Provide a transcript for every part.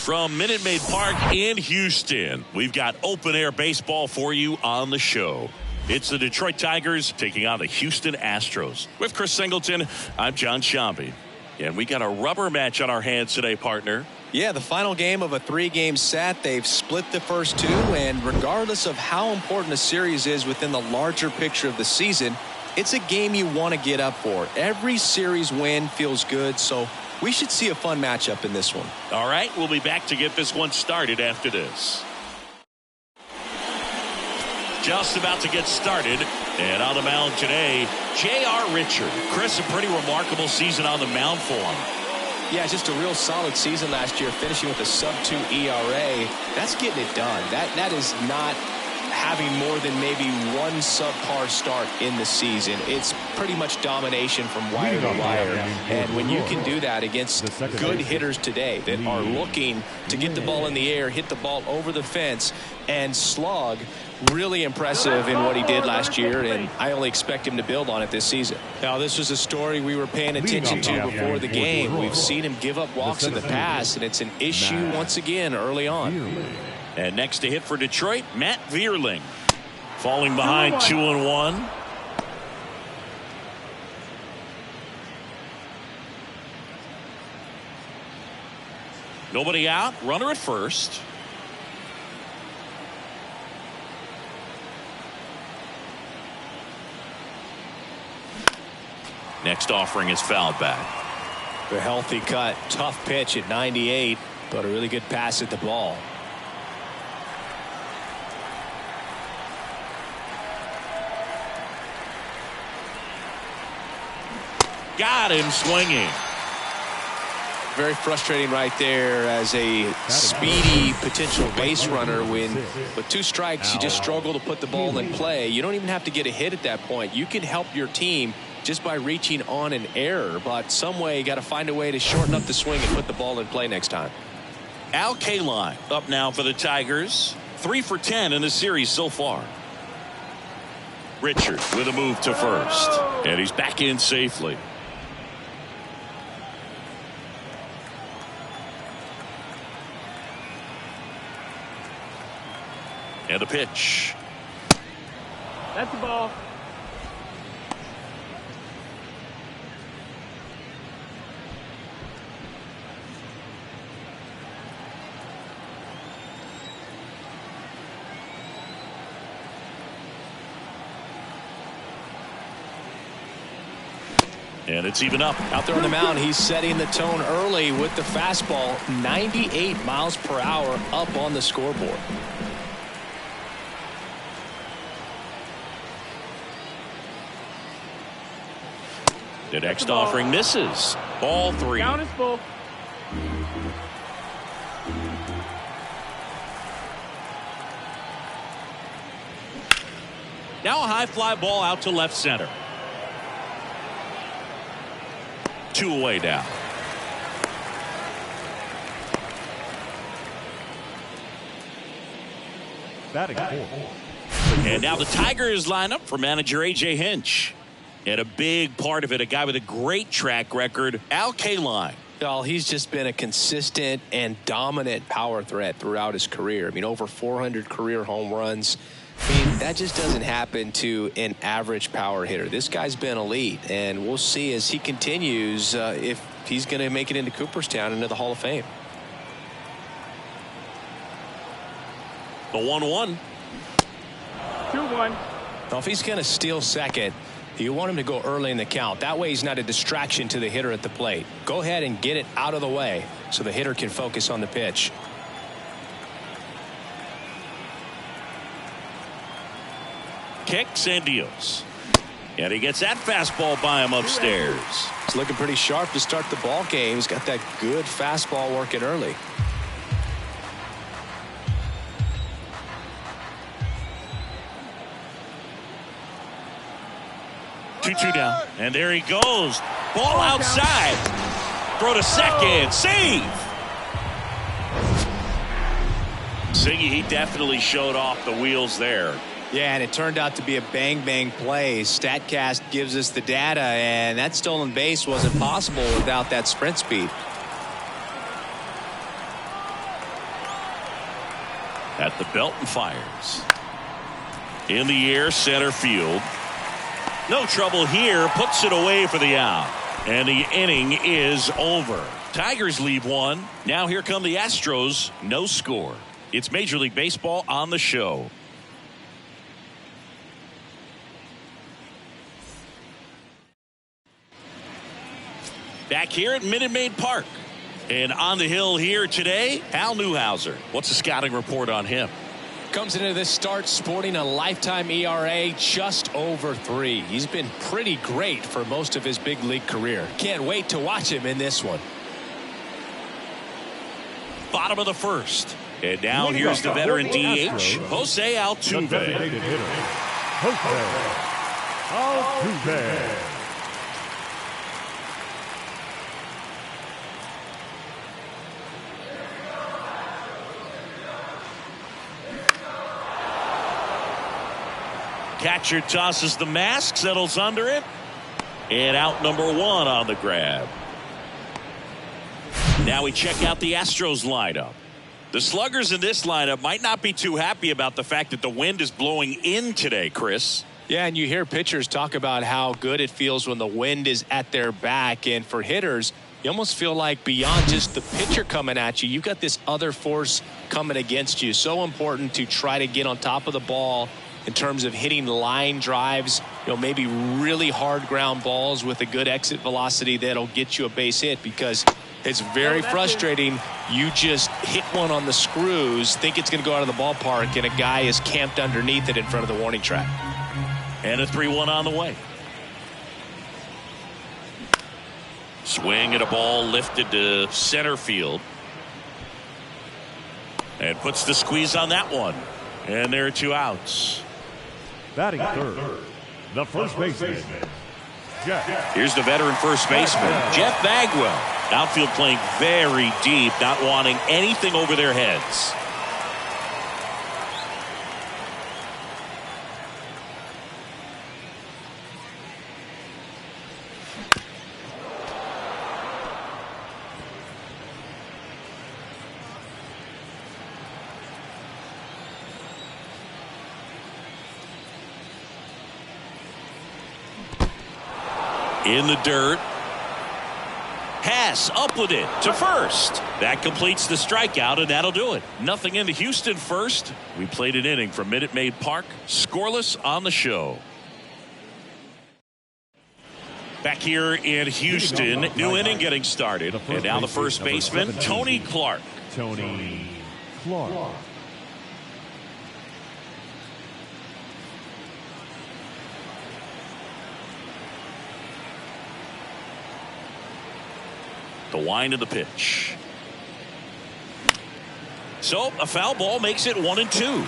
From Minute Maid Park in Houston, we've got open-air baseball for you on the show. It's the Detroit Tigers taking on the Houston Astros. With Chris Singleton, I'm John Shambi. And we got a rubber match on our hands today, partner. Yeah, the final game of a 3-game set. They've split the first two, and regardless of how important a series is within the larger picture of the season, it's a game you want to get up for. Every series win feels good, so we should see a fun matchup in this one. All right, we'll be back to get this one started after this. Just about to get started, and on the mound today, J.R. Richard. Chris, a pretty remarkable season on the mound for him. Yeah, just a real solid season last year, finishing with a sub-2 ERA. That's getting it done. That is not having more than maybe one subpar start in the season. It's pretty much domination from wire to wire. And when you can do that against good hitters today that are looking to get the ball in the air, hit the ball over the fence, and slug, really impressive in what he did last year, and I only expect him to build on it this season. Now, this was a story we were paying attention to before the game. We've seen him give up walks in the past, and it's an issue once again early on. And next to hit for Detroit, Matt Vierling. Falling behind 2-1. Nobody out. Runner at first. Next offering is fouled back. A healthy cut. Tough pitch at 98, but a really good pass at the ball. Got him swinging. Very frustrating right there as a speedy potential base runner when with 2 strikes you just struggle to put the ball in play. You don't even have to get a hit at that point. You can help your team just by reaching on an error, but some way you got to find a way to shorten up the swing and put the ball in play next time. Al Kaline up now for the Tigers. 3 for 10 in the series so far. Richard with a move to first, and he's back in safely. And a pitch. That's the ball. And it's even up. Out there on the mound, he's setting the tone early with the fastball. 98 miles per hour up on the scoreboard. The next offering misses. Ball 3. Count is full. Now a high fly ball out to left center. 2 away now. Batting 4. And now the Tigers line up for manager A.J. Hinch. And a big part of it, a guy with a great track record, Al Kaline. Well, he's just been a consistent and dominant power threat throughout his career. I mean, over 400 career home runs. I mean, that just doesn't happen to an average power hitter. This guy's been elite, and we'll see as he continues if he's going to make it into Cooperstown, into the Hall of Fame. The 1-1. 2-1. Now, if he's going to steal second, you want him to go early in the count. That way he's not a distraction to the hitter at the plate. Go ahead and get it out of the way so the hitter can focus on the pitch. Kicks and deals. And he gets that fastball by him upstairs. He's looking pretty sharp to start the ball game. He's got that good fastball working early. Two down. And there he goes. Ball outside. Throw to second. Save. Siggy, he definitely showed off the wheels there. Yeah, and it turned out to be a bang-bang play. StatCast gives us the data, and that stolen base wasn't possible without that sprint speed. At the belt and fires. In the air, center field. No trouble here. Puts it away for the out. And the inning is over. Tigers leave one. Now here come the Astros. No score. It's Major League Baseball on the show. Back here at Minute Maid Park. And on the hill here today, Hal Newhouser. What's the scouting report on him? Comes into this start sporting a lifetime ERA just over 3. He's been pretty great for most of his big league career. Can't wait to watch him in this one. Bottom of the first. And now here's the veteran DH, Jose Altuve. Catcher tosses the mask, settles under it, and out number 1 on the grab. Now we check out the Astros lineup. The sluggers in this lineup might not be too happy about the fact that the wind is blowing in today, Chris. Yeah, and you hear pitchers talk about how good it feels when the wind is at their back, and for hitters, you almost feel like beyond just the pitcher coming at you, you've got this other force coming against you. So important to try to get on top of the ball in terms of hitting line drives, maybe really hard ground balls with a good exit velocity that'll get you a base hit, because it's very frustrating. You just hit one on the screws, think it's going to go out of the ballpark, and a guy is camped underneath it in front of the warning track. And a 3-1 on the way. Swing at a ball lifted to center field. And puts the squeeze on that one. And there are 2 outs. Batting third, the first baseman, Jeff. Here's the veteran first baseman, Jeff Bagwell. Outfield playing very deep, not wanting anything over their heads. In the dirt. Pass up with it to first. That completes the strikeout, and that'll do it. Nothing into Houston first. We played an inning from Minute Maid Park. Scoreless on the show. Back here in Houston, new inning getting started. And now the first baseman, Tony Clark. Tony Clark. The wind of the pitch. So a foul ball makes it 1-2.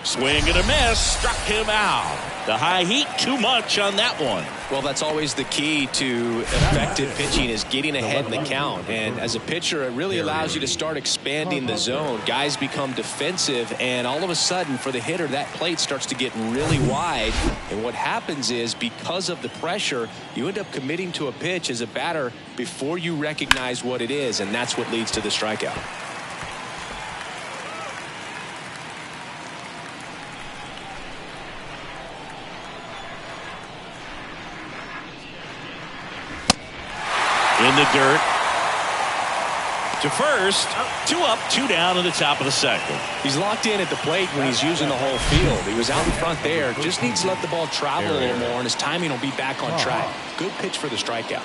Swing and a miss, struck him out. The high heat, too much on that one. Well, that's always the key to effective pitching, is getting ahead in the count. And as a pitcher, it really allows you to start expanding the zone. Guys become defensive, and all of a sudden, for the hitter, that plate starts to get really wide. And what happens is, because of the pressure, you end up committing to a pitch as a batter before you recognize what it is, and that's what leads to the strikeout. In the dirt. To first. 2 up, 2 down in the top of the second. He's locked in at the plate when he's using the whole field. He was out in front there. Just needs to let the ball travel a little more, and his timing will be back on track. Good pitch for the strikeout.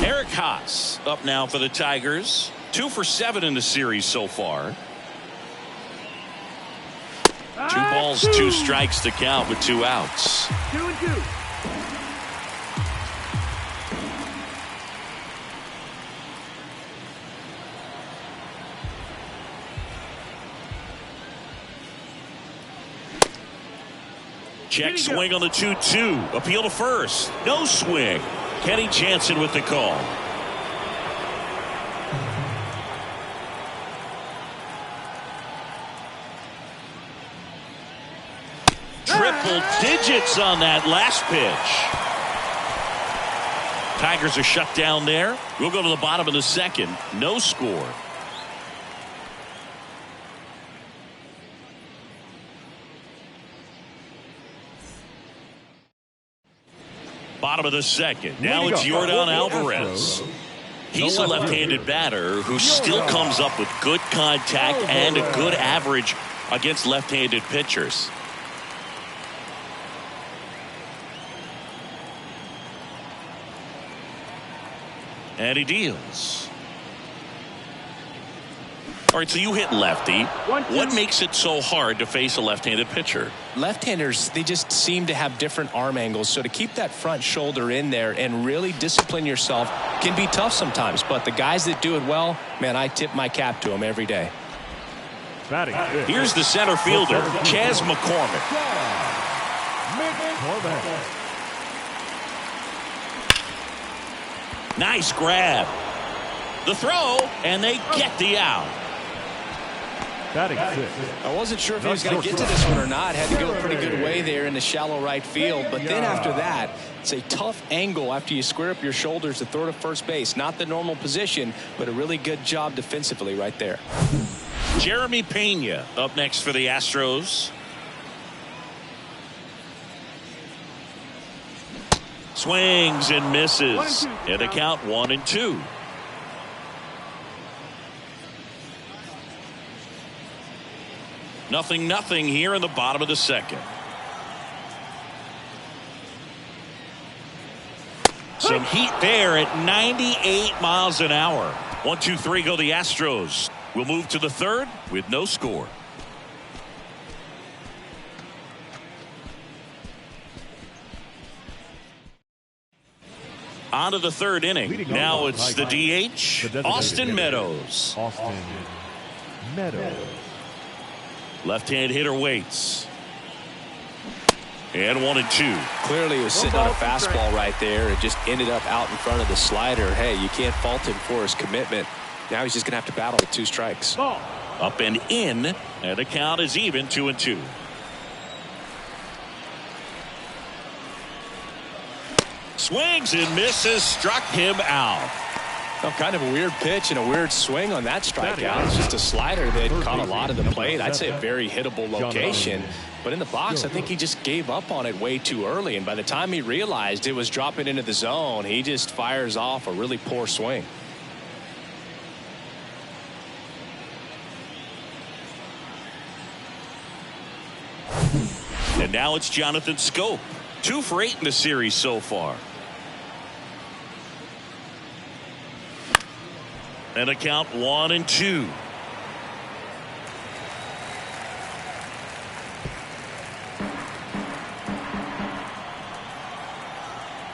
Eric Haas up now for the Tigers. 2 for 7 in the series so far. 2 balls, 2 strikes to count with 2 outs. 2-2. Check swing on the 2-2. Appeal to first. No swing. Kenny Jansen with the call. triple digits on that last pitch. Tigers are shut down there. We'll go to the bottom of the second. No score. Bottom of the second. Now it's Yordan Alvarez. He's a left-handed batter who still comes up with good contact and a good average against left-handed pitchers. And he deals. All right, so you hit lefty. What makes it so hard to face a left-handed pitcher? Left-handers, they just seem to have different arm angles. So to keep that front shoulder in there and really discipline yourself can be tough sometimes. But the guys that do it well, man, I tip my cap to them every day. Here's the center fielder, Chas McCormick. Nice grab. The throw, and they get the out. I wasn't sure if he was going to get to this one or not. Had to go a pretty good way there in the shallow right field. But then after that, it's a tough angle after you square up your shoulders to throw to first base. Not the normal position, but a really good job defensively right there. Jeremy Pena up next for the Astros. Swings and misses. And a count 1-2. Nothing here in the bottom of the second. Some heat there at 98 miles an hour. 1-2-3 go the Astros. We'll move to the third with no score. On to the third inning. Now it's the DH, Austin Meadows. Left-hand hitter waits. And 1-2. Clearly he was sitting on a fastball right there. It just ended up out in front of the slider. Hey, you can't fault him for his commitment. Now he's just going to have to battle with 2 strikes. Up and in, and the count is even 2-2. Swings and misses, struck him out. Well, kind of a weird pitch and a weird swing on that strikeout. It's just a slider that caught a lot of the plate. I'd say a very hittable location. But in the box, I think he just gave up on it way too early. And by the time he realized it was dropping into the zone, he just fires off a really poor swing. And now it's Jonathan Scope. 2 for 8 in the series so far. And a count 1-2.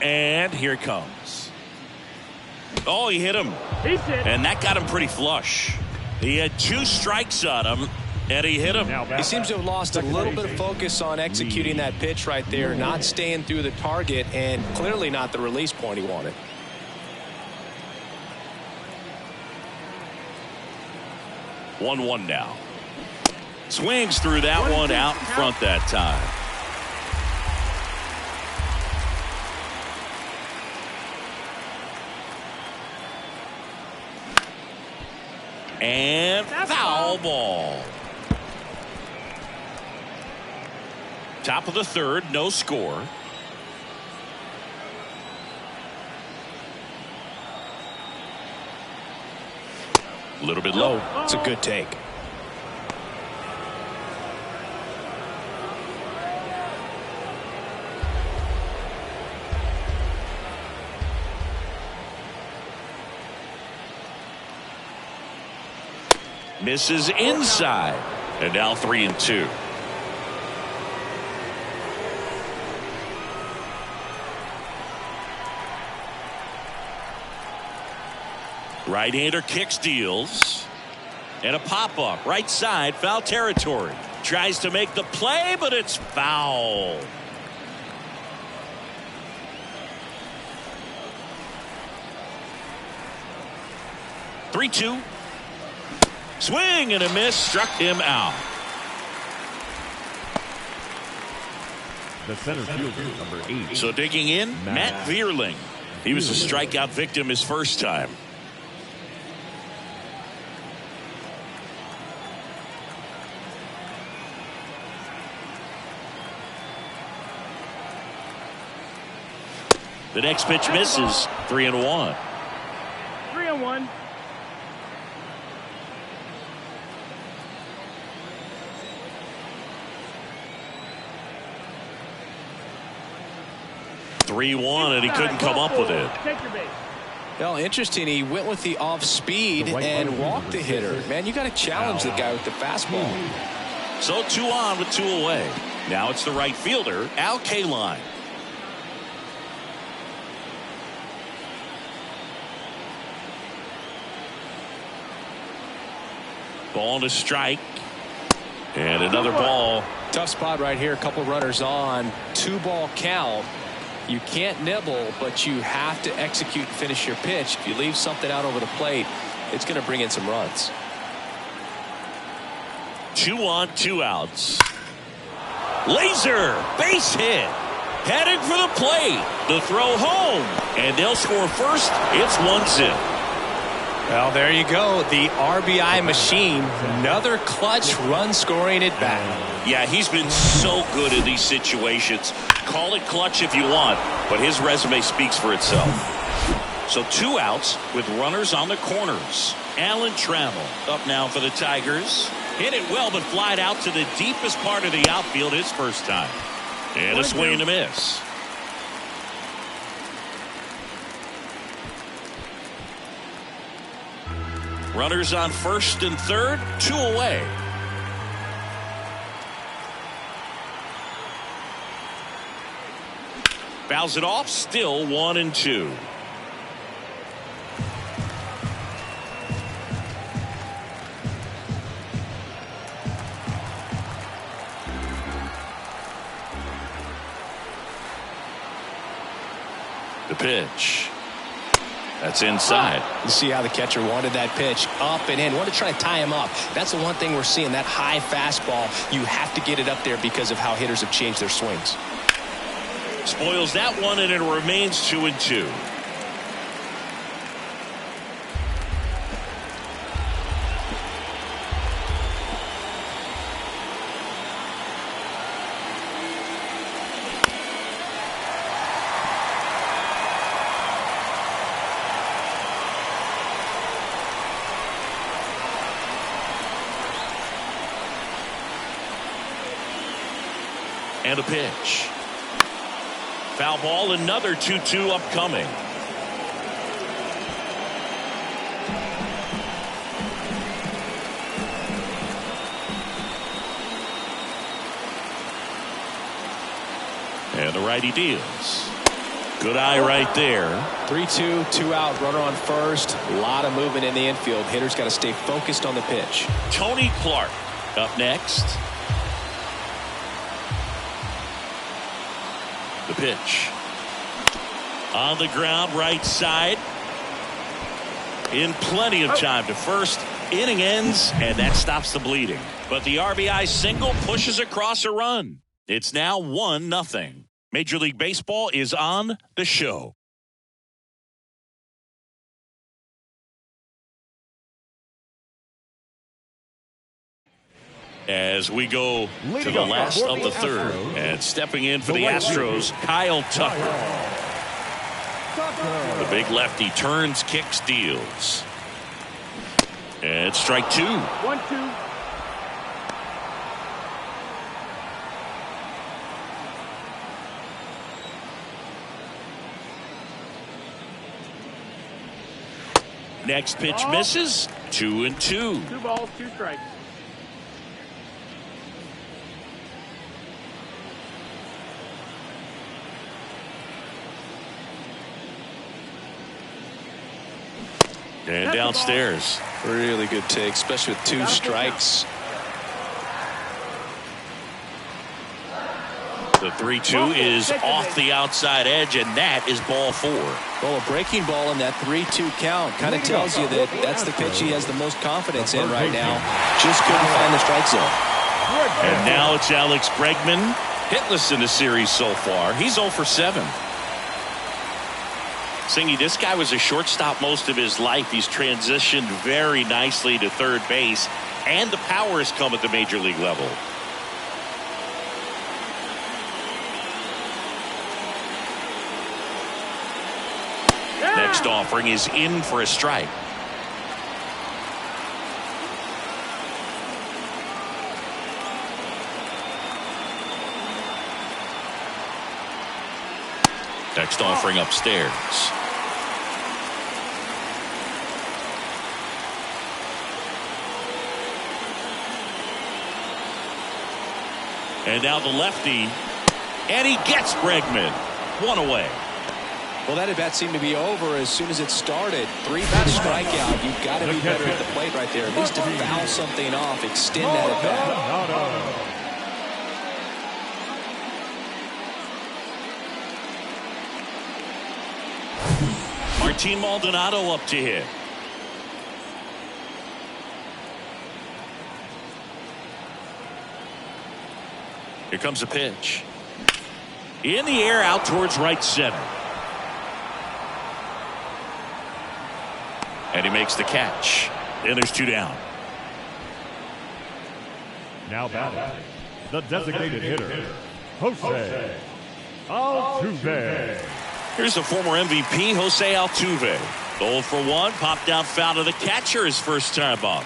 And here it comes. Oh, he hit him. And that got him pretty flush. He had 2 strikes on him, and he hit him. He seems to have lost a little bit of focus on executing that pitch right there, not staying through the target, and clearly not the release point he wanted. 1-1 now. Swings through that one out in front that time. And foul ball. Top of the third, no score. A little bit low. It's a good take. Misses inside. And now 3-2. Right-hander kicks, deals. And a pop-up. Right side, foul territory. Tries to make the play, but it's foul. Three-two. Swing and a miss. Struck him out. The center fielder, number 8. So digging in, Matt Vierling. He was a strikeout victim his first time. The next pitch misses. 3-1. 3-1. And he couldn't come up with it. Take your base. Well, interesting. He went with the off speed and walked the hitter. Man, you got to challenge the guy with the fastball. So 2 on with 2 away. Now it's the right fielder, Al Kaline. Ball to strike. And another ball. Tough spot right here. A couple runners on. 2-ball count. You can't nibble, but you have to execute and finish your pitch. If you leave something out over the plate, it's going to bring in some runs. 2 on, 2 outs. Laser, base hit. Headed for the plate. The throw home. And they'll score first. It's 1-0. Well, there you go. The RBI machine. Another clutch run scoring at bat. Yeah, he's been so good in these situations. Call it clutch if you want, but his resume speaks for itself. So 2 outs with runners on the corners. Alan Trammell up now for the Tigers. Hit it well, but flied out to the deepest part of the outfield his first time. And a swing and a miss. Runners on first and third, 2 away. Fouls it off, still 1-2. The pitch. That's inside. You see how the catcher wanted that pitch up and in. Wanted to try to tie him up. That's the one thing we're seeing, that high fastball. You have to get it up there because of how hitters have changed their swings. Spoils that one, and it remains 2-2. And a pitch. Foul ball, another 2-2 upcoming. And the righty deals. Good eye right there. 3-2, 2 out, runner on first. A lot of movement in the infield. Hitters got to stay focused on the pitch. Tony Clark up next. The pitch. On the ground, right side. In plenty of time to first. Inning ends, and that stops the bleeding. But the RBI single pushes across a run. It's now 1-0. Major League Baseball is on the show. As we go to the last of the third, and stepping in for the Astros, Kyle Tucker. The big lefty turns, kicks, deals. And strike 2. 1-2. Next pitch misses. 2-2. 2 balls, 2 strikes. And downstairs. Really good take, especially with 2 strikes. The 3-2 is off the outside edge, and that is ball 4. Well, a breaking ball in that 3-2 count kind of tells you that that's the pitch he has the most confidence in right now. Just couldn't find the strike zone. And now it's Alex Bregman. Hitless in the series so far. He's 0 for 7. Singy, this guy was a shortstop most of his life. He's transitioned very nicely to third base, and the power has come at the major league level. Next offering is in for a strike. Next offering upstairs. And now the lefty. And he gets Bregman. One away. Well, that at bat seemed to be over as soon as it started. 3-pitch strikeout. You've got to be better at the plate right there. At least to foul something off, extend that at bat. Martin Maldonado up to hit. Here comes a pitch. In the air out towards right center. And he makes the catch. And there's 2 down. Now batting, the designated hitter, Jose Altuve. Here's the former MVP, Jose Altuve. 0 for 1, popped out foul to the catcher his first time up.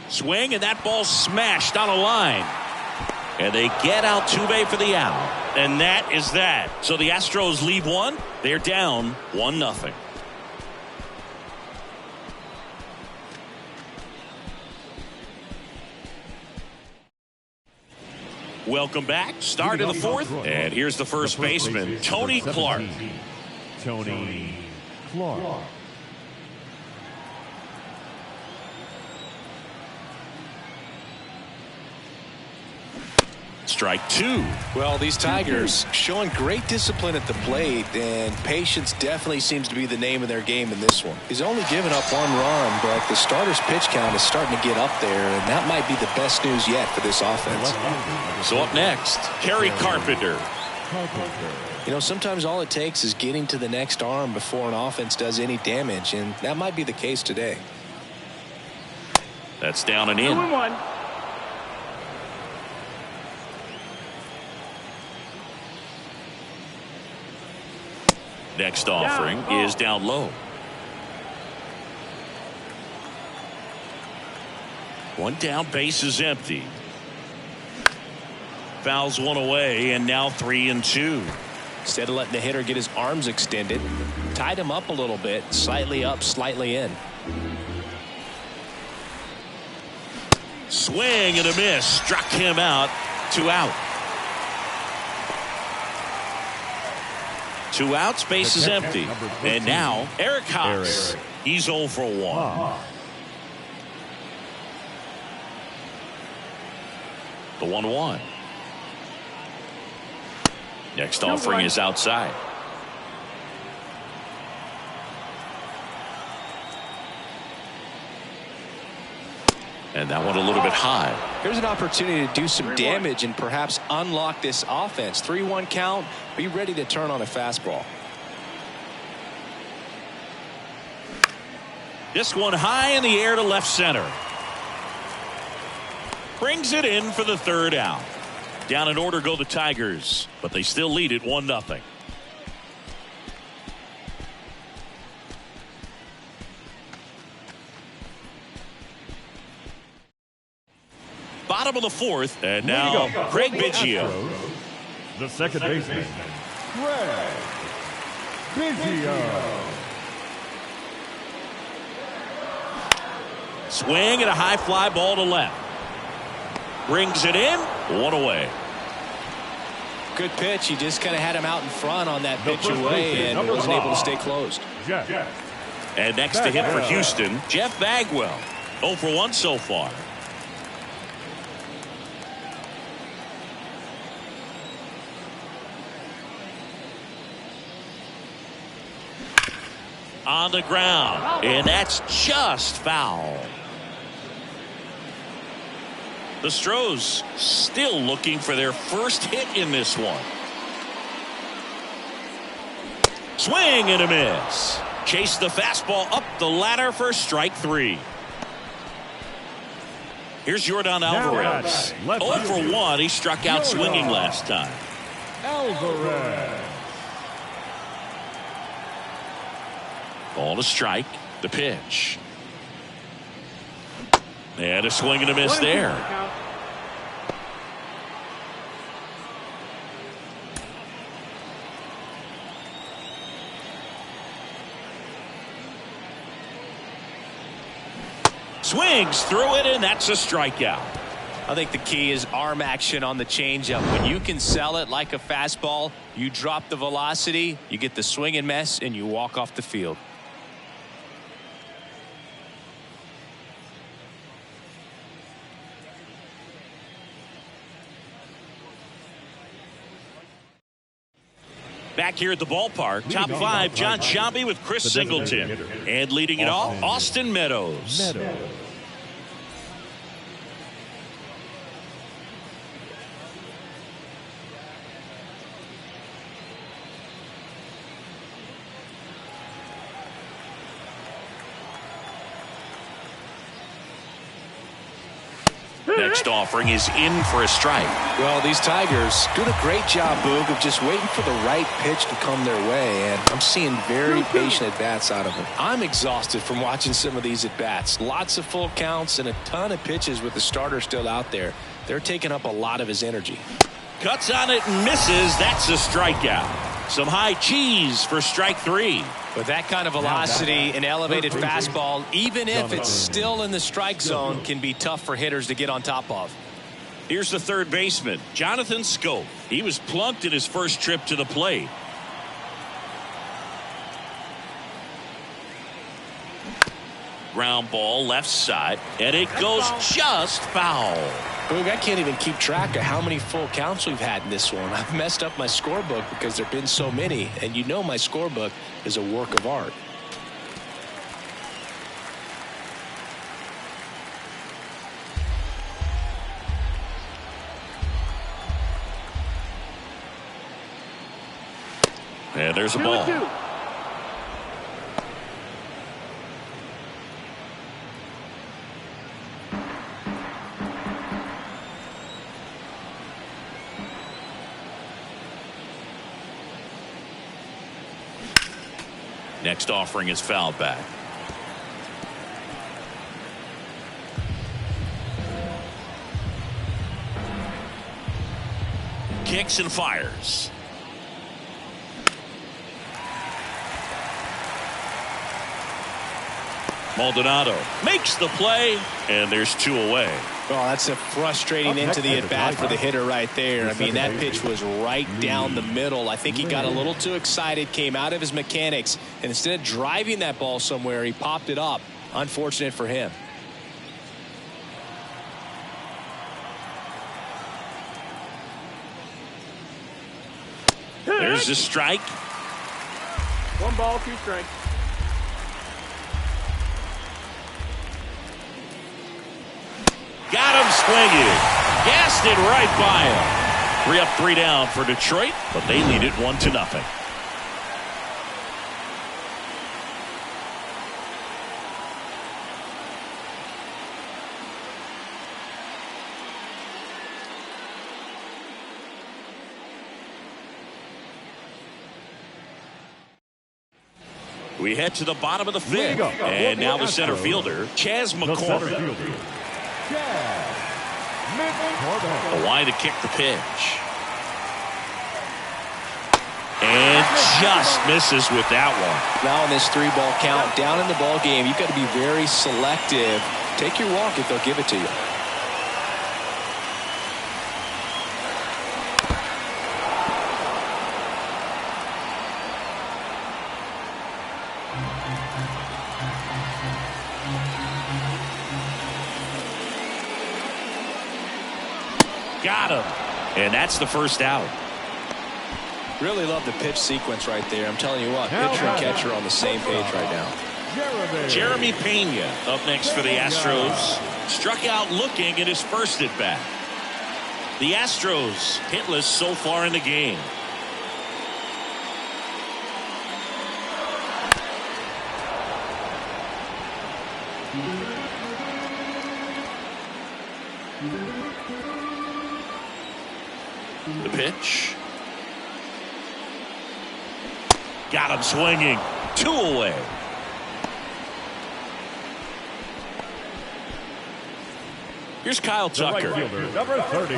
Swing, and that ball smashed on a line. And they get Altuve for the out. And that is that. So the Astros lead 1. They're down 1-0. Welcome back. Start of the 4th. And here's the first baseman, Tony Clark. Tony Clark. Strike 2. Well, these Tigers showing great discipline at the plate, and patience definitely seems to be the name of their game in this one. He's only given up 1 run, but the starter's pitch count is starting to get up there, and that might be the best news yet for this offense. So up next, Kerry Carpenter. You know, sometimes all it takes is getting to the next arm before an offense does any damage, and that might be the case today. That's down and in. 2-1. Next offering is down low. 1 down, base is empty. Fouls 1 away, and now 3-2. Instead of letting the hitter get his arms extended, tied him up a little bit, slightly up, slightly in. Swing and a miss, struck him out. 2 out. 2 outs, base is empty. And now Eric Haas. He's 0 for 1. The 1-1. Next offering is outside. And that one a little bit high. Here's an opportunity to do some damage and perhaps unlock this offense. 3-1 count. Be ready to turn on a fastball. This one high in the air to left center. Brings it in for the 3rd out. Down in order go the Tigers, but they still lead it 1-0. Bottom of the 4th, and now Craig Biggio. The second baseman, Craig Biggio. Swing and a high fly ball to left. Brings it in. 1 away. Good pitch. He just kind of had him out in front on that pitch away and wasn't able to stay closed. And next to hit for Houston, Jeff Bagwell. 0 for 1 so far. on the ground, and that's just foul. The Astros still looking for their first hit in this one. Swing and a miss. Chase the fastball up the ladder for strike 3. Here's Jordan Alvarez. 0 for 1. He struck out swinging last time. Alvarez. Ball to strike. The pitch. And a swing and a miss there. Swings through it, and that's a strikeout. I think the key is arm action on the changeup. When you can sell it like a fastball, you drop the velocity, you get the swing and miss, and you walk off the field. Back here at the ballpark, top 5, John Shambi with Chris Singleton. And leading it off, Austin Meadows. Next offering is in for a strike. Well, these Tigers doing a great job, Boog, of just waiting for the right pitch to come their way, and I'm seeing very patient at-bats out of them. I'm exhausted from watching some of these at-bats. Lots of full counts and a ton of pitches with the starter still out there. They're taking up a lot of his energy. Cuts on it and misses. That's a strikeout. Some high cheese for strike 3. With that kind of velocity, an elevated fastball, even if it's still in the strike zone, can be tough for hitters to get on top of. Here's the third baseman, Jonathan Schoop. He was plunked in his first trip to the plate. Ground ball left side, and it goes just foul. Boog, I can't even keep track of how many full counts we've had in this one. I've messed up my scorebook because there have been so many, and you know my scorebook is a work of art. And there's a ball. 2-2. Next offering is fouled back. Kicks and fires. Maldonado makes the play, and there's 2 away. Well, that's a frustrating into the at-bat for the hitter right there. I mean, that pitch was right down the middle. I think he got a little too excited, came out of his mechanics, and instead of driving that ball somewhere, he popped it up. Unfortunate for him. There's a strike. 1 ball, 2 strikes. Got him swinging. Gassed it right by him. 3 up, 3 down for Detroit, but they lead it 1-0. We head to the bottom of the 5th, and now the center fielder, Chas McCormick. A line to kick the pitch. And just misses with that one. Now in this 3-ball count, down in the ball game, you've got to be very selective. Take your walk if they'll give it to you. Got him. And that's the first out. Really love the pitch sequence right there. I'm telling you what, pitcher and catcher on the same page right now. Jeremy Pena up next for the Astros. Struck out looking at his first at bat. The Astros hitless so far in the game. The pitch. Got him swinging. 2 away. Here's Kyle Tucker. Number 30.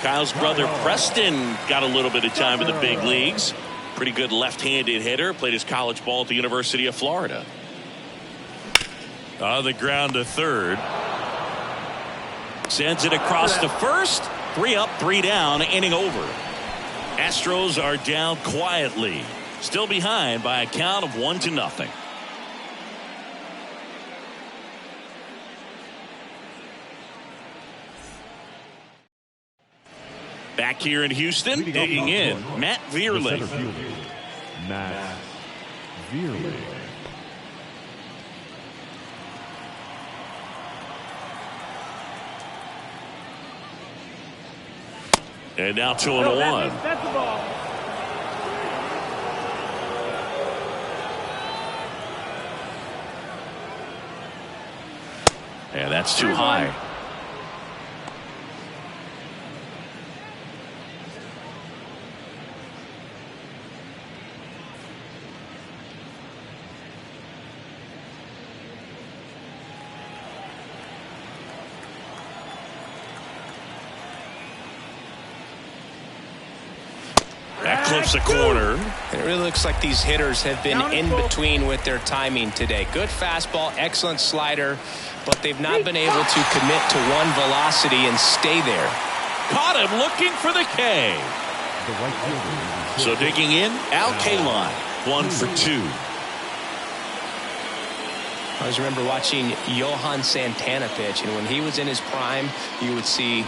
Kyle's brother Preston got a little bit of time in the big leagues. Pretty good left-handed hitter. Played his college ball at the University of Florida. On the ground to third. Sends it across to first. 3 up, 3 down, inning over. Astros are down quietly. Still behind by a count of 1-0. Back here in Houston, digging in, Matt Vierling. Matt Vierling. And now 2-1. That's the ball. And that's too high. That clips a corner. It really looks like these hitters have been in between with their timing today. Good fastball, excellent slider, but they've not been able to commit to one velocity and stay there. Caught him looking for the K. So digging in, Al Kaline, 1 for 2. I always remember watching Johan Santana pitch, and when he was in his prime, you would see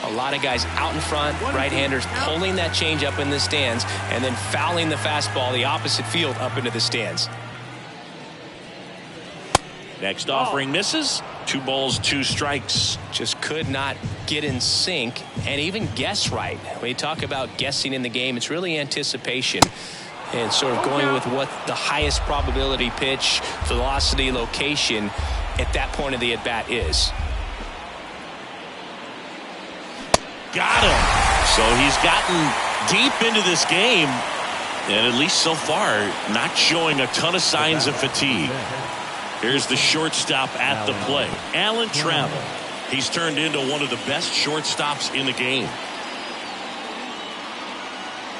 a lot of guys out in front, right-handers pulling that change up in the stands and then fouling the fastball the opposite field up into the stands. Next offering misses. 2 balls, 2 strikes. Just could not get in sync and even guess right. When you talk about guessing in the game, it's really anticipation and sort of going with what the highest probability pitch, velocity, location at that point of the at-bat is. Got him. So he's gotten deep into this game, and at least so far, not showing a ton of signs of fatigue. Here's the shortstop at the plate, Alan Trammell. He's turned into one of the best shortstops in the game.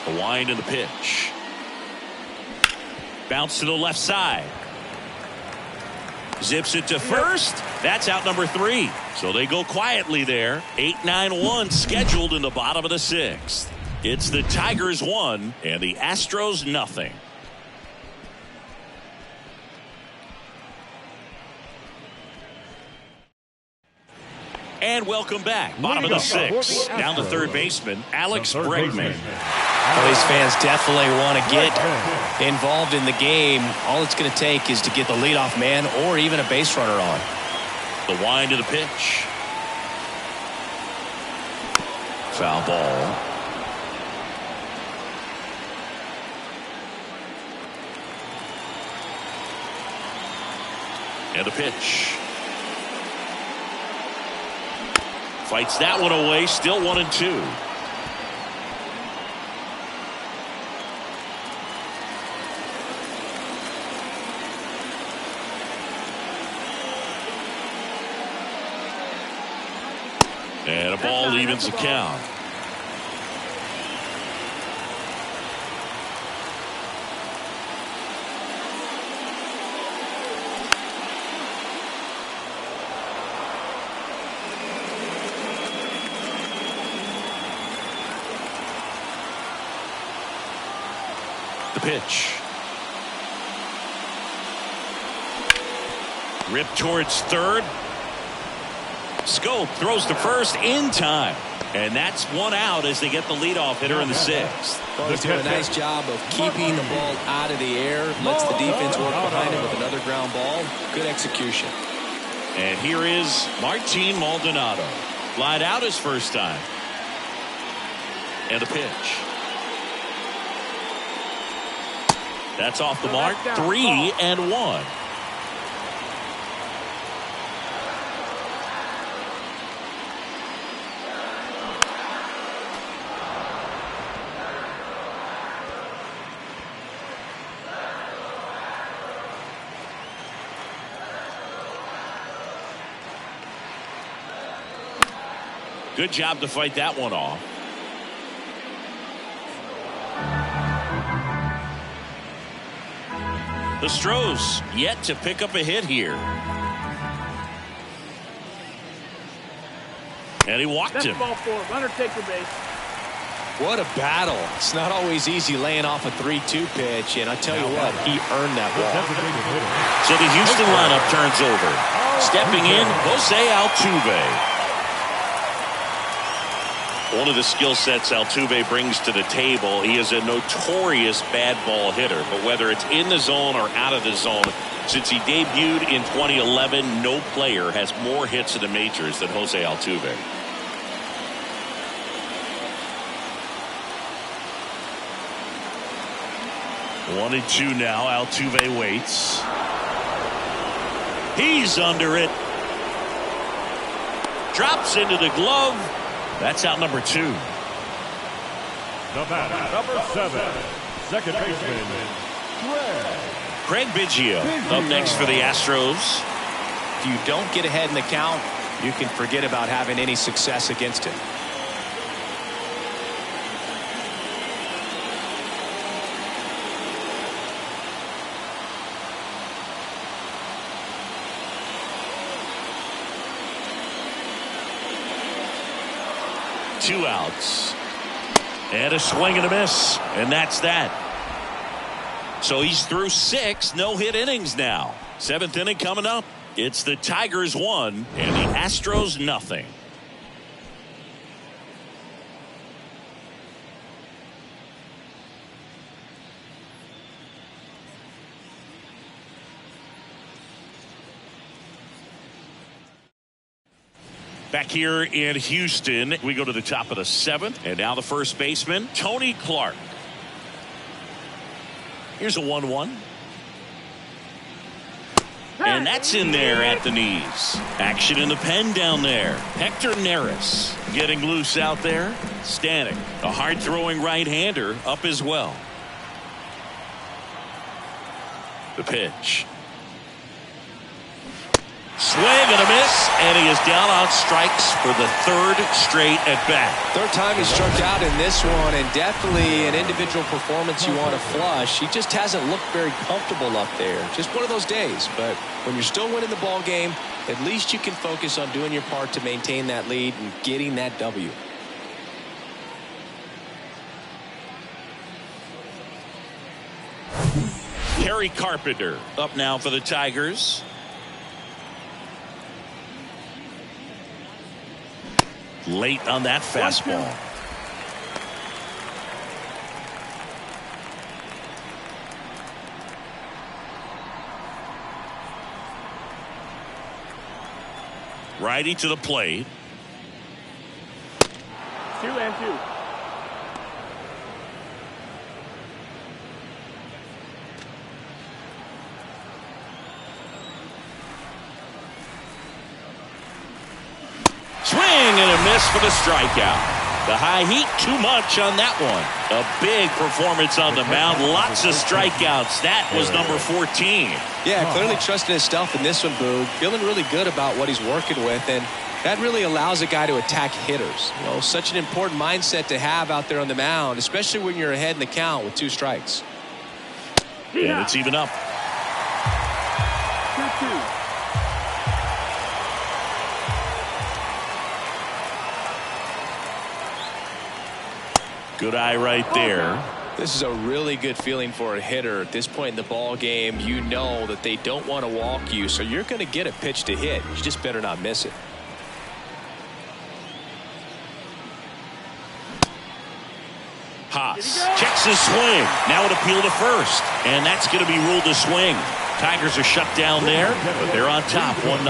The wind and the pitch. Bounce to the left side. Zips it to first. That's out number 3. So they go quietly there. 8-9-1 scheduled in the bottom of the 6th. It's the Tigers 1 and the Astros nothing. And welcome back. Bottom of the 6th. Down the third baseman, Alex Bregman. Well, these fans definitely want to get involved in the game. All it's going to take is to get the leadoff man or even a base runner on. The wind of the pitch. Foul ball. And the pitch. Fights that one away. Still 1-2. And a ball evens the count. The pitch. Ripped towards third. Scope throws to first in time. And that's one out as they get the leadoff hitter in the sixth. Well, he's doing a nice job of keeping the ball out of the air. Lets the defense work behind him with another ground ball. Good execution. And here is Martin Maldonado. Lied out his first time. And the pitch. That's off the mark. 3-1. Good job to fight that one off. The Astros yet to pick up a hit here. And he walked him. Ball 4. Runner take the base. What a battle. It's not always easy laying off a 3-2 pitch, and I tell you what, he earned that walk. So the Houston lineup turns over. Stepping in, Jose Altuve. One of the skill sets Altuve brings to the table, he is a notorious bad ball hitter. But whether it's in the zone or out of the zone, since he debuted in 2011, no player has more hits in the majors than Jose Altuve. One and two now. Altuve waits. He's under it. Drops into the glove. That's out number 2. The batter, number 7, second baseman, Craig Biggio up next for the Astros. If you don't get ahead in the count, you can forget about having any success against him. Two outs. And a swing and a miss. And that's that. So he's through 6 no-hit innings now. 7th inning coming up. It's the Tigers 1 and the Astros nothing. Back here in Houston, we go to the top of the 7th, and now the first baseman, Tony Clark. Here's a 1-1. And that's in there at the knees. Action in the pen down there. Hector Neris getting loose out there. Stanek, a hard-throwing right-hander, up as well. The pitch. Swing and a miss, and he is down on strikes for the 3rd straight at bat. 3rd time he struck out in this one, and definitely an individual performance you want to flush. He just hasn't looked very comfortable up there. Just one of those days. But when you're still winning the ball game, at least you can focus on doing your part to maintain that lead and getting that W. Harry Carpenter up now for the Tigers. Late on that fastball. Righty to the plate. 2-2. Swing and a miss for the strikeout. The high heat, too much on that one. A big performance on the mound. Lots of strikeouts. That was number 14. Yeah, clearly trusting his stuff in this one, Boog. Feeling really good about what he's working with, and that really allows a guy to attack hitters. You know, such an important mindset to have out there on the mound, especially when you're ahead in the count with 2 strikes. And it's even up. 2-2. Good eye right there. This is a really good feeling for a hitter at this point in the ball game. You know that they don't want to walk you, so you're going to get a pitch to hit. You just better not miss it. misses swing. Now an appeal to first. And that's going to be ruled a swing. Tigers are shut down there, but they're on top 1-0.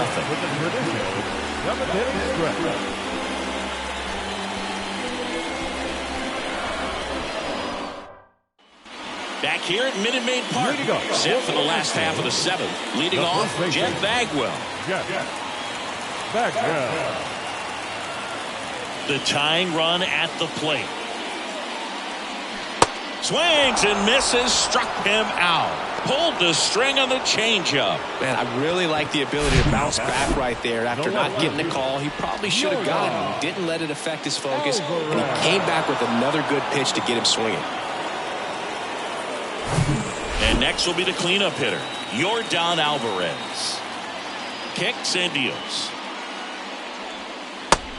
Back here at Minute Maid Park. Set for the last half of the 7th. Leading off, Jeff Bagwell. The tying run at the plate. Swings and misses. Struck him out. Pulled the string on the changeup. Man, I really like the ability to bounce back right there after not getting the call. He probably should have gotten. Didn't let it affect his focus, and he came back with another good pitch to get him swinging. And next will be the cleanup hitter, Yordan Alvarez. Kicks and deals.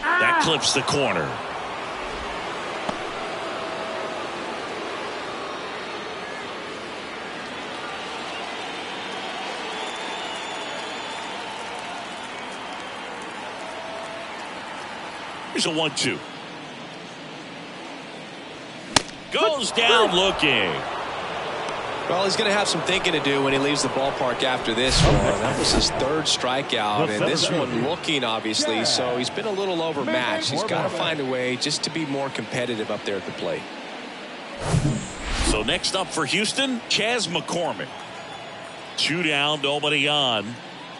That clips the corner. Here's a 1-2. Goes down looking. Well, he's going to have some thinking to do when he leaves the ballpark after this one. That was his 3rd strikeout, and this one looking, obviously, so he's been a little overmatched. He's got to find a way just to be more competitive up there at the plate. So next up for Houston, Chas McCormick. 2 down, nobody on.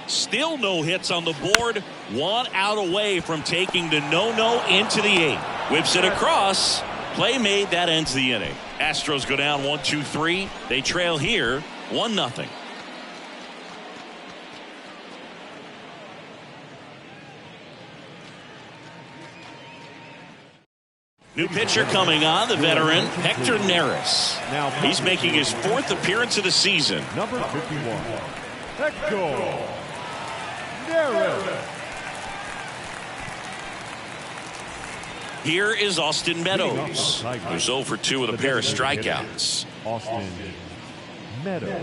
Still no hits on the board. 1 out away from taking the no-no into the 8th. Whips it across. Play made. That ends the inning. Astros go down 1-2-3. They trail here 1-0. New pitcher coming on, the veteran Hector Neris. He's making his 4th appearance of the season. Number 51, Hector Neris. Here is Austin Meadows, who's 0 for 2 with a pair of strikeouts. Austin Meadows.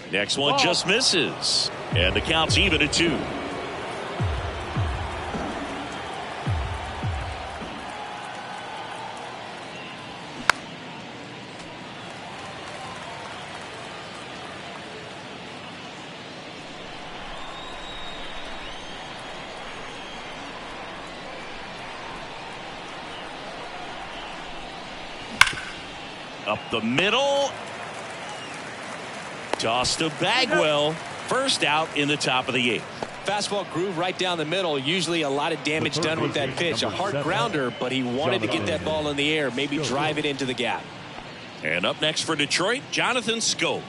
Next one just misses. And the count's even at 2. Up the middle. Toss to Bagwell. First out in the top of the 8th. Fastball groove right down the middle. Usually a lot of damage done with that pitch. A hard grounder, but he wanted to get that ball in the air, maybe drive it into the gap. And up next for Detroit, Jonathan Schoop.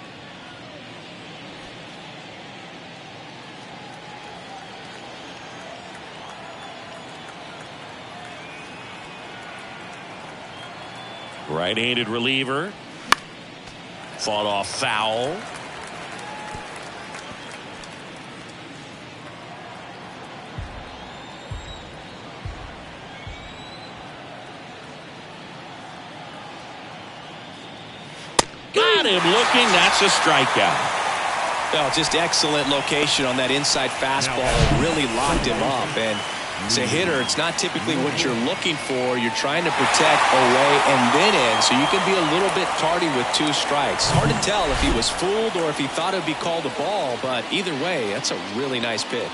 Right-handed reliever. Fought off foul. Got him looking. That's a strikeout. Well, just excellent location on that inside fastball. Really locked him up. And as a hitter, it's not typically what you're looking for. You're trying to protect away and then in, so you can be a little bit tardy with 2 strikes. Hard to tell if he was fooled or if he thought it would be called a ball, but either way, that's a really nice pitch.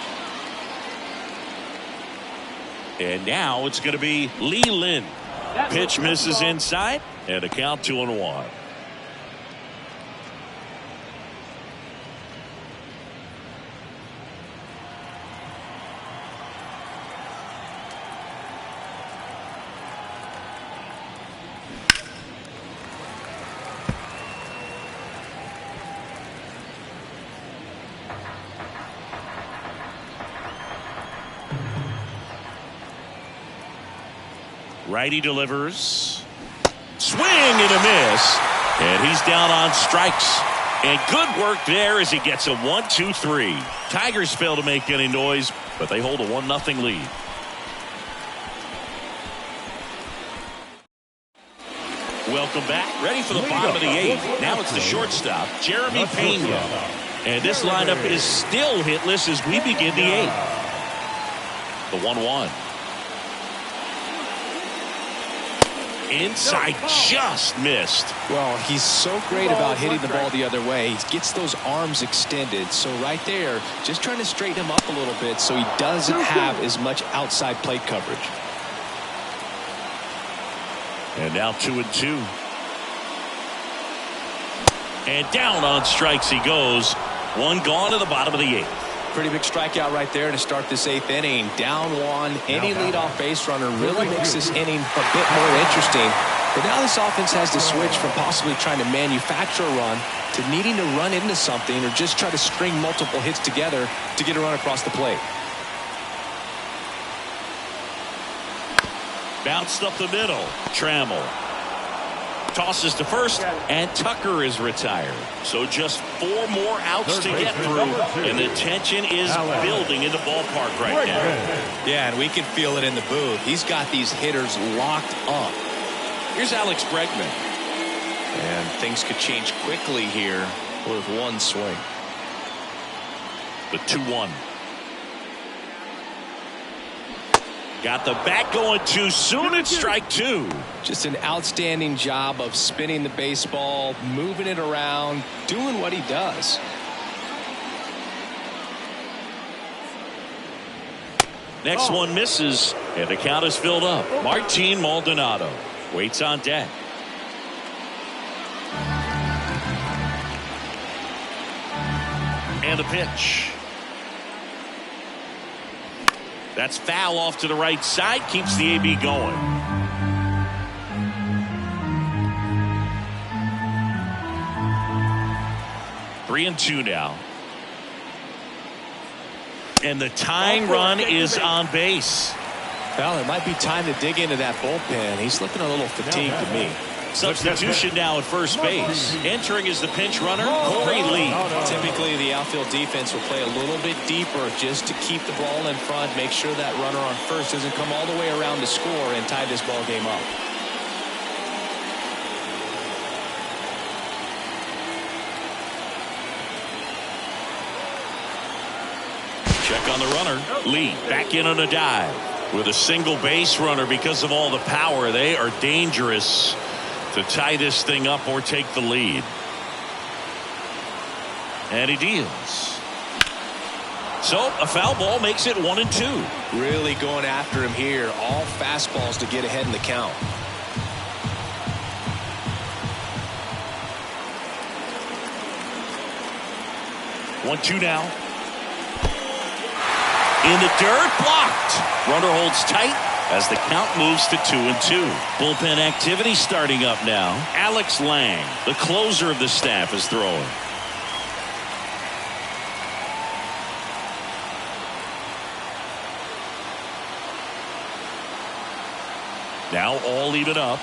And now it's going to be Lee Lin. Pitch misses inside, and the count 2-1. Righty delivers. Swing and a miss. And he's down on strikes. And good work there as he gets a 1-2-3. Tigers fail to make any noise, but they hold a 1-0 lead. Welcome back. Ready for the bottom of the 8th. Now it's the shortstop, Jeremy Pena. And this lineup is still hitless as we begin the 8th. The 1-1. Inside, just missed. Well, he's so great about hitting the ball the other way. He gets those arms extended. So right there, just trying to straighten him up a little bit so he doesn't have as much outside plate coverage. And now 2-2. And down on strikes he goes. One gone to the bottom of the 8th. Pretty big strikeout right there to start this 8th inning. Down 1. Any leadoff base runner really makes this inning a bit more interesting. But now this offense has to switch from possibly trying to manufacture a run to needing to run into something or just try to string multiple hits together to get a run across the plate. Bounced up the middle. Trammell tosses to first, and Tucker is retired. So just 4 more outs to get through, and the tension is building in the ballpark right now. Yeah, and we can feel it in the booth. He's got these hitters locked up. Here's Alex Bregman. And things could change quickly here with one swing. The 2-1. Got the bat going too soon. It's strike 2. Just an outstanding job of spinning the baseball, moving it around, doing what he does. Next one misses, and the count is filled up. Martin Maldonado waits on deck. And a pitch. That's foul off to the right side. Keeps the AB going. Three and 2 now. And the tying run is on base. Well, it might be time to dig into that bullpen. He's looking a little fatigued to me. Substitution now at first base. Entering is the pinch runner, Corey Lee. Typically, the outfield defense will play a little bit deeper just to keep the ball in front, make sure that runner on first doesn't come all the way around to score and tie this ball game up. Check on the runner. Lee back in on a dive. With a single base runner because of all the power, they are dangerous to tie this thing up or take the lead. And he deals. So a foul ball makes it 1 and 2. Really going after him here. All fastballs to get ahead in the count. 1-2 now. In the dirt, blocked. Runner holds tight as the count moves to 2 and 2. Bullpen activity starting up now. Alex Lang, the closer of the staff, is throwing. Now all even up.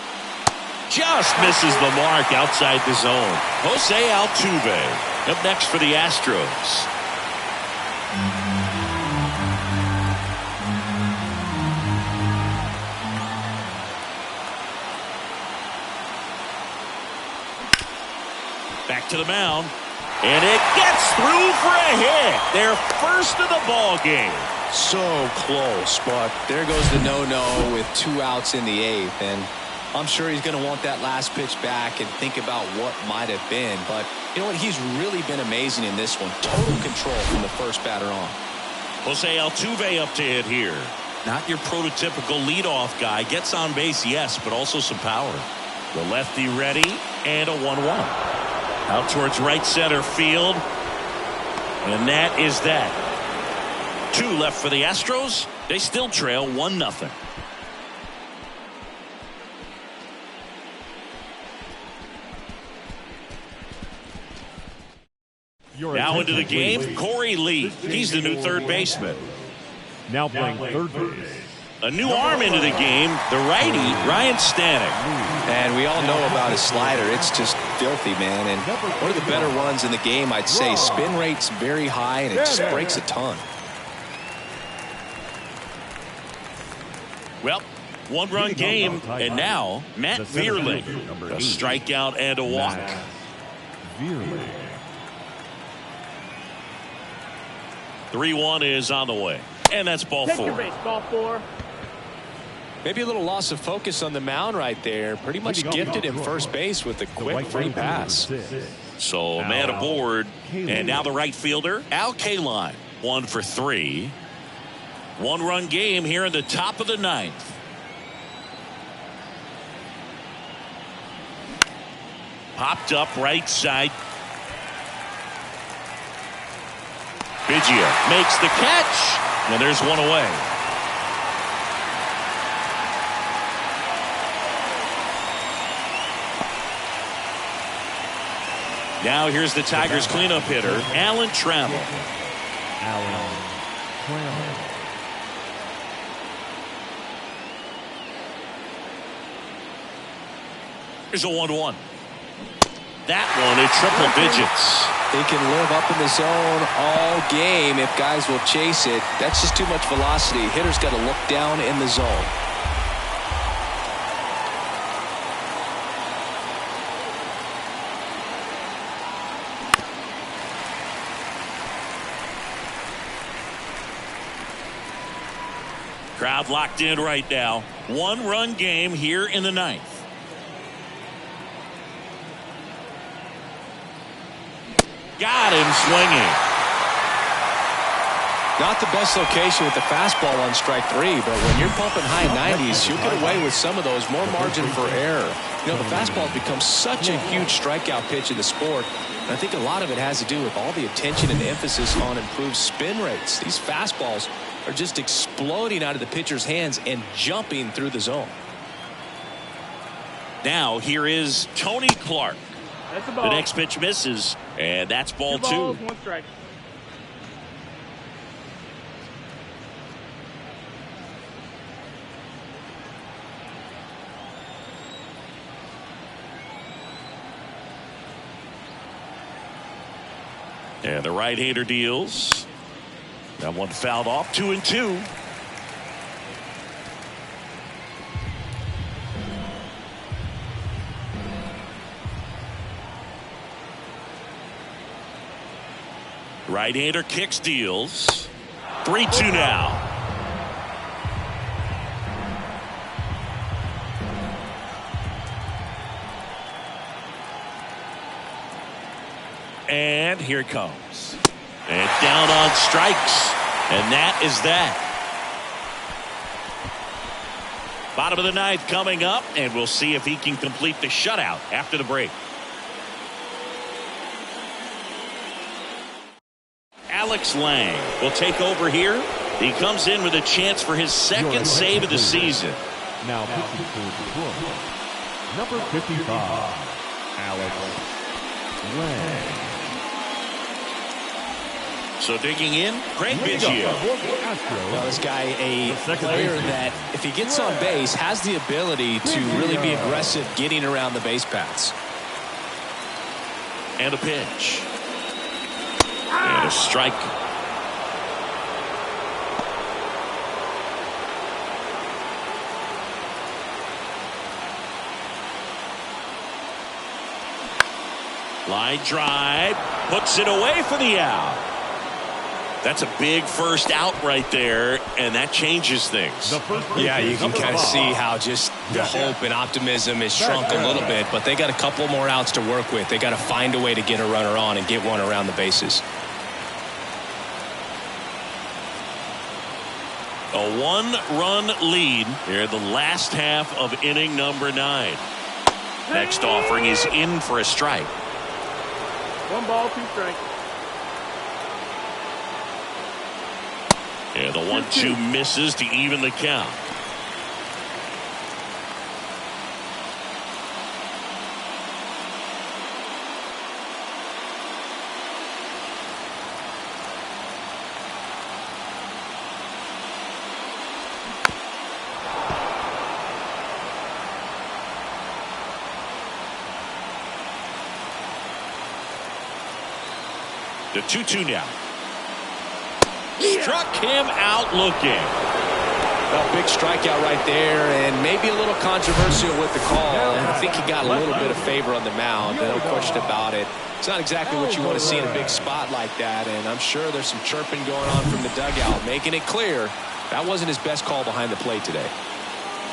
Just misses the mark outside the zone. Jose Altuve up next for the Astros. Back to the mound, and it gets through for a hit. Their first of the ball game. So close, but there goes the no-no with 2 outs in the 8th, and I'm sure he's going to want that last pitch back and think about what might have been. But you know what? He's really been amazing in this one. Total control from the first batter on. Jose Altuve up to hit here. Not your prototypical leadoff guy. Gets on base, yes, but also some power. The lefty ready, and a 1-1. Out towards right center field. And that is that. 2 left for the Astros. They still trail 1-0. Now into the game, Corey Lee. He's the new third baseman. Now playing third base, A new arm into the game, the righty, Ryan Stanek. And we all know about his slider. It's just filthy, man. And one of the better ones in the game, I'd say. Spin rate's very high, and it just breaks a ton. Well, one-run game, and now Matt Vierling. A strikeout and a walk. 3-1 is on the way. And that's ball Take 4. your base, ball 4. Maybe a little loss of focus on the mound right there. Pretty much gifted him first base with a quick free pass. So a man aboard. And now the right fielder, Al Kaline. 1 for 3. One-run game here in the top of the 9th. Popped up right side. Biggio makes the catch. And there's one away. Now here's the Tigers cleanup hitter, Alan Trammell. Here's a 1-1. That one at triple digits. He can live up in the zone all game if guys will chase it. That's just too much velocity. Hitter's got to look down in the zone. Crowd locked in right now. One-run game here in the 9th. Got him swinging. Not the best location with the fastball on strike 3, but when you're pumping high 90s, you'll get away with some of those. More margin for error. You know, the fastball has become such a huge strikeout pitch in the sport. And I think a lot of it has to do with all the attention and emphasis on improved spin rates. These fastballs are just exploding out of the pitcher's hands and jumping through the zone. Now here is Tony Clark. That's a ball. The next pitch misses, and that's ball 2. 2 balls, 1 strike. And the right-hander deals. That one fouled off. 2-2. Right-hander kicks, deals. 3-2 now. And here it comes. And down on strikes. And that is that. Bottom of the 9th coming up, and we'll see if he can complete the shutout after the break. Alex Lang will take over here. He comes in with a chance for his second save of the season. Now pitching for Detroit, number 55, Alex Lang. So digging in, Craig Biggio. Well, this guy, a player that, if he gets on base, has the ability to really be aggressive getting around the base paths. And a pitch. And a strike. Line drive. Puts it away for the out. That's a big first out right there, and that changes things. Yeah, you can kind of see how just the hope and optimism is shrunk a little bit, but they got a couple more outs to work with. They got to find a way to get a runner on and get one around the bases. A one-run lead here, the last half of inning number 9. Next offering is in for a strike. 1 ball, 2 strikes. And the 1-2 misses to even the count. The 2-2 now. Struck him out looking. A big strikeout right there, and maybe a little controversial with the call. I think he got a little bit of favor on the mound. No question about it. It's not exactly what you want to see in a big spot like that, and I'm sure there's some chirping going on from the dugout, making it clear that wasn't his best call behind the plate today.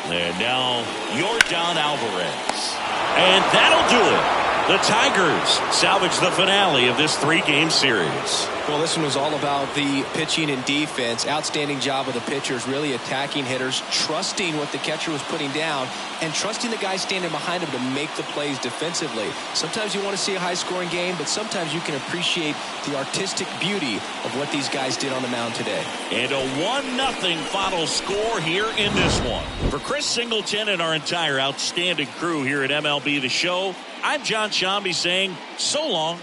And now Yordan Alvarez. And that'll do it. The Tigers salvage the finale of this 3-game series. Well, this one was all about the pitching and defense. Outstanding job of the pitchers, really attacking hitters, trusting what the catcher was putting down, and trusting the guy standing behind him to make the plays defensively. Sometimes you want to see a high-scoring game, but sometimes you can appreciate the artistic beauty of what these guys did on the mound today. And a 1-0 final score here in this one. For Chris Singleton and our entire outstanding crew here at MLB The Show, I'm John Shambi saying so long.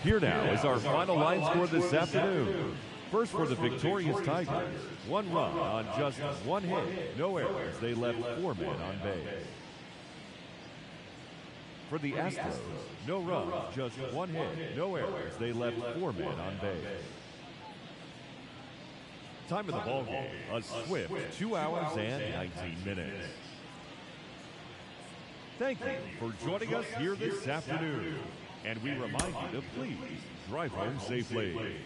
Here now is our final line score this afternoon. First for the victorious Tigers, 1 run on just 1 hit, no errors. They left 4 men on base. For the Astros, no runs, just 1 hit, no errors. They left 4 men on base. Time of the ball game, a swift 2 hours and 19 minutes. Thank you for joining us here this afternoon. And we remind you to please drive home safely.